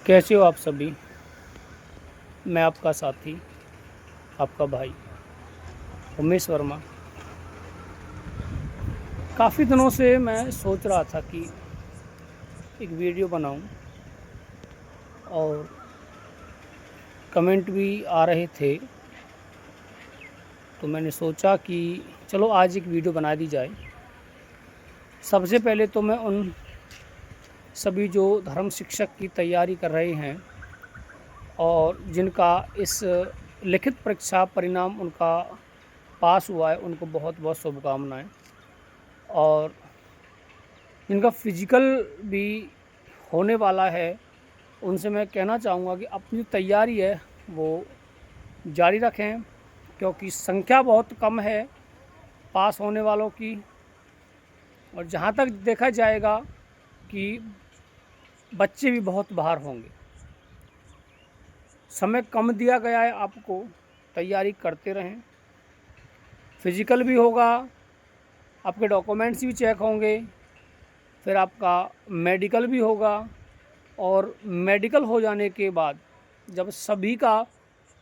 कैसे हो आप सभी। मैं आपका साथी, आपका भाई उमेश वर्मा। काफ़ी दिनों से मैं सोच रहा था कि एक वीडियो बनाऊं और कमेंट भी आ रहे थे, तो मैंने सोचा कि चलो आज एक वीडियो बना दी जाए। सबसे पहले तो मैं उन सभी जो धर्म शिक्षक की तैयारी कर रहे हैं और जिनका इस लिखित परीक्षा परिणाम उनका पास हुआ है, उनको बहुत बहुत शुभकामनाएं। और जिनका फिजिकल भी होने वाला है, उनसे मैं कहना चाहूँगा कि अपनी जो तैयारी है वो जारी रखें, क्योंकि संख्या बहुत कम है पास होने वालों की। और जहाँ तक देखा जाएगा कि बच्चे भी बहुत बाहर होंगे। समय कम दिया गया है, आपको तैयारी करते रहें। फिजिकल भी होगा, आपके डॉक्यूमेंट्स भी चेक होंगे, फिर आपका मेडिकल भी होगा। और मेडिकल हो जाने के बाद जब सभी का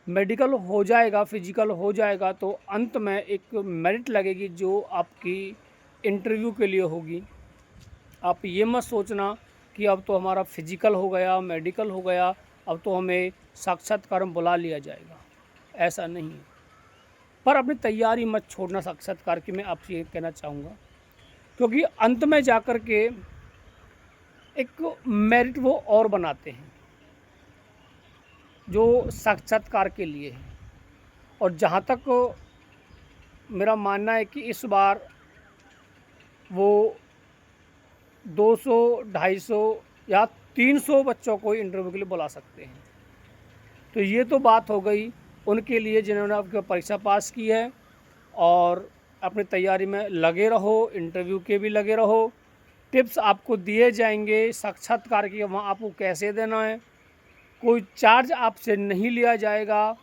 मेडिकल हो जाएगा, फिजिकल हो जाएगा, तो अंत में एक मेरिट लगेगी जो आपकी इंटरव्यू के लिए होगी। आप ये मत सोचना कि अब तो हमारा फिजिकल हो गया, मेडिकल हो गया, अब तो हमें साक्षात्कार में बुला लिया जाएगा। ऐसा नहीं है। पर अपनी तैयारी मत छोड़ना साक्षात्कार की, मैं आपसे ये कहना चाहूँगा, क्योंकि अंत में जाकर के एक मेरिट वो और बनाते हैं जो साक्षात्कार के लिए है। और जहाँ तक मेरा मानना है कि इस बार वो 200, 250 या 300 बच्चों को इंटरव्यू के लिए बुला सकते हैं। तो ये तो बात हो गई उनके लिए जिन्होंने आपकी परीक्षा पास की है। और अपनी तैयारी में लगे रहो, इंटरव्यू के भी लगे रहो। टिप्स आपको दिए जाएंगे साक्षात्कार के, वहाँ आपको कैसे देना है। कोई चार्ज आपसे नहीं लिया जाएगा।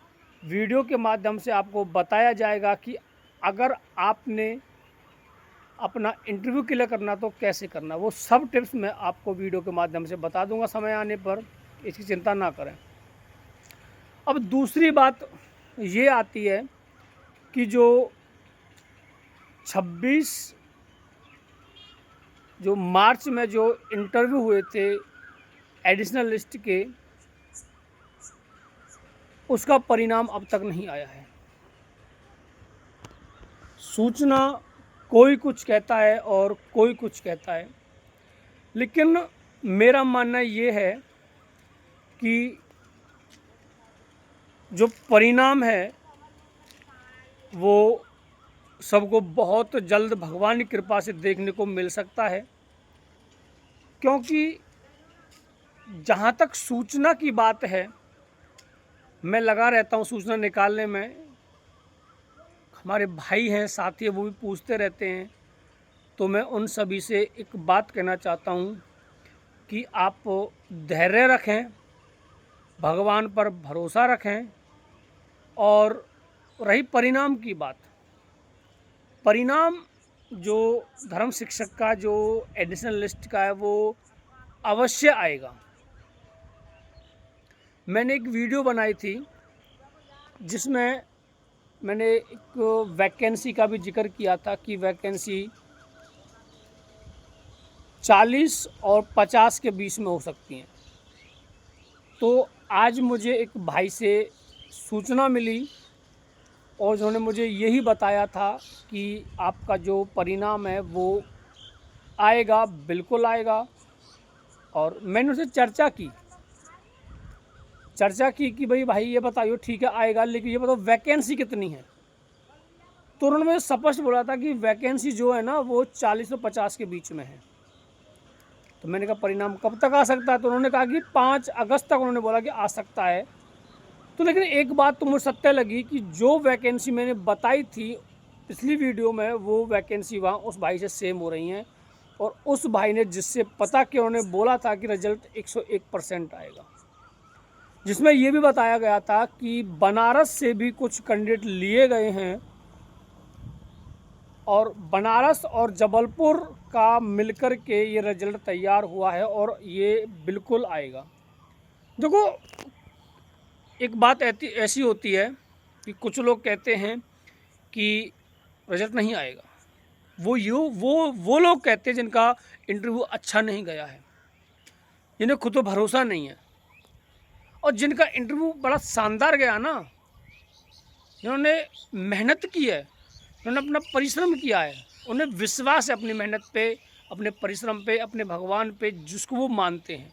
वीडियो के माध्यम से आपको बताया जाएगा कि अगर आपने अपना इंटरव्यू क्लियर करना तो कैसे करना। वो सब टिप्स मैं आपको वीडियो के माध्यम से बता दूंगा समय आने पर, इसकी चिंता ना करें। अब दूसरी बात ये आती है कि जो 26 जो मार्च में जो इंटरव्यू हुए थे एडिशनल लिस्ट के, उसका परिणाम अब तक नहीं आया है। सूचना कोई कुछ कहता है और कोई कुछ कहता है, लेकिन मेरा मानना ये है कि जो परिणाम है वो सबको बहुत जल्द भगवान की कृपा से देखने को मिल सकता है। क्योंकि जहाँ तक सूचना की बात है, मैं लगा रहता हूँ सूचना निकालने में। हमारे भाई हैं, साथी हैं, वो भी पूछते रहते हैं। तो मैं उन सभी से एक बात कहना चाहता हूँ कि आप धैर्य रखें, भगवान पर भरोसा रखें। और रही परिणाम की बात, परिणाम जो धर्म शिक्षक का जो एडिशनल लिस्ट का है वो अवश्य आएगा। मैंने एक वीडियो बनाई थी जिसमें मैंने एक वैकेंसी का भी जिक्र किया था कि वैकेंसी 40 और 50 के बीच में हो सकती हैं। तो आज मुझे एक भाई से सूचना मिली और उन्होंने मुझे यही बताया था कि आपका जो परिणाम है वो आएगा, बिल्कुल आएगा। और मैंने उनसे चर्चा की कि भाई ये बताइए, ठीक है आएगा, लेकिन ये बताओ वैकेंसी कितनी है। तो उन्होंने मुझे स्पष्ट बोला था कि वैकेंसी जो है ना वो 40 और 50 के बीच में है। तो मैंने कहा परिणाम कब तक आ सकता है। तो उन्होंने कहा कि 5 अगस्त तक उन्होंने बोला कि आ सकता है। तो लेकिन एक बात तो मुझे सत्य लगी कि जो वैकेंसी मैंने बताई थी पिछली वीडियो में, वो वैकेंसी वहाँ उस भाई से सेम हो रही हैं। और उस भाई ने जिससे पता कि उन्होंने बोला था कि रिजल्ट 101% आएगा, जिसमें ये भी बताया गया था कि बनारस से भी कुछ कैंडिडेट लिए गए हैं और बनारस और जबलपुर का मिलकर के ये रिजल्ट तैयार हुआ है और ये बिल्कुल आएगा। देखो, एक बात ऐसी होती है कि कुछ लोग कहते हैं कि रिजल्ट नहीं आएगा। वो लोग कहते हैं जिनका इंटरव्यू अच्छा नहीं गया है, जिन्हें खुद पर भरोसा नहीं है, और जिनका इंटरव्यू बड़ा शानदार गया ना, जिन्होंने मेहनत की है, उन्होंने अपना परिश्रम किया है, उन्हें विश्वास है अपनी मेहनत पे, अपने परिश्रम पे, अपने भगवान पे, जिसको वो मानते हैं,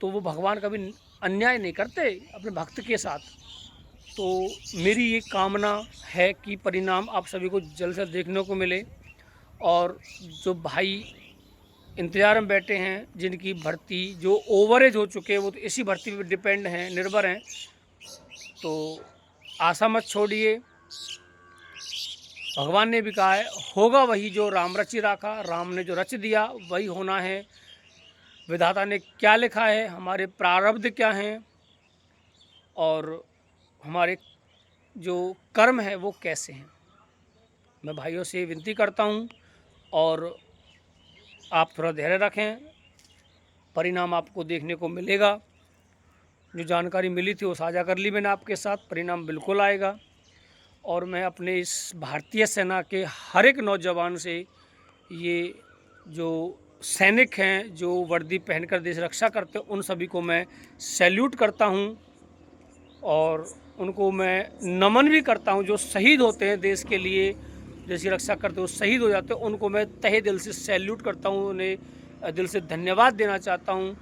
तो वो भगवान कभी अन्याय नहीं करते अपने भक्त के साथ। तो मेरी ये कामना है कि परिणाम आप सभी को जल्द से देखने को मिले, और जो भाई इंतज़ार में बैठे हैं, जिनकी भर्ती जो ओवरेज हो चुके हैं, वो तो इसी भर्ती पे डिपेंड हैं, निर्भर हैं, तो आशा मत छोड़िए। भगवान ने भी कहा है, होगा वही जो राम रचि राखा, राम ने जो रच दिया वही होना है। विधाता ने क्या लिखा है, हमारे प्रारब्ध क्या हैं, और हमारे जो कर्म है वो कैसे हैं। मैं भाइयों से विनती करता हूँ, और आप थोड़ा धैर्य रखें, परिणाम आपको देखने को मिलेगा। जो जानकारी मिली थी वो साझा कर ली मैंने आपके साथ, परिणाम बिल्कुल आएगा। और मैं अपने इस भारतीय सेना के हर एक नौजवान से, ये जो सैनिक हैं जो वर्दी पहनकर देश रक्षा करते हैं, उन सभी को मैं सैल्यूट करता हूं, और उनको मैं नमन भी करता हूं। जो शहीद होते हैं देश के लिए, देश की रक्षा करते हो, शहीद हो जाते हैं, उनको मैं तहे दिल से सैल्यूट करता हूं, उन्हें दिल से धन्यवाद देना चाहता हूं।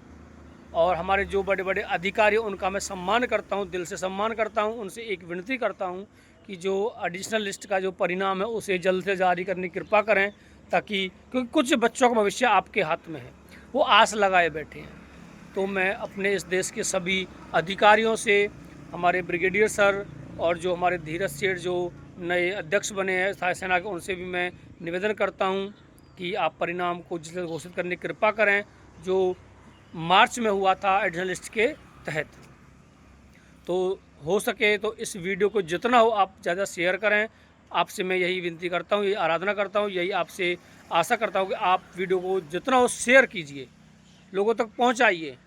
और हमारे जो बड़े बड़े अधिकारी हैं उनका मैं सम्मान करता हूं, दिल से सम्मान करता हूं। उनसे एक विनती करता हूं कि जो एडिशनल लिस्ट का जो परिणाम है उसे जल्द से जारी करने की कृपा करें, ताकि, क्योंकि कुछ बच्चों का भविष्य आपके हाथ में है, वो आस लगाए बैठे हैं। तो मैं अपने इस देश के सभी अधिकारियों से, हमारे ब्रिगेडियर सर और जो हमारे धीरज सेठ जो नए अध्यक्ष बने हैं सेना के, उनसे भी मैं निवेदन करता हूं कि आप परिणाम को जल्द घोषित करने की कृपा करें, जो मार्च में हुआ था एडिशनल लिस्ट के तहत। तो हो सके तो इस वीडियो को जितना हो आप ज़्यादा शेयर करें। आपसे मैं यही विनती करता हूँ, यही आराधना करता हूँ, यही आपसे आशा करता हूँ कि आप वीडियो को जितना हो शेयर कीजिए, लोगों तक पहुँचाइए,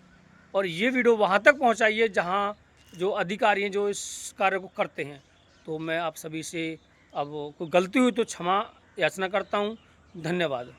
और ये वीडियो वहाँ तक पहुँचाइए जहाँ जो अधिकारी हैं जो इस कार्य को करते हैं। तो मैं आप सभी से, अब कोई गलती हुई तो क्षमा याचना करता हूँ। धन्यवाद।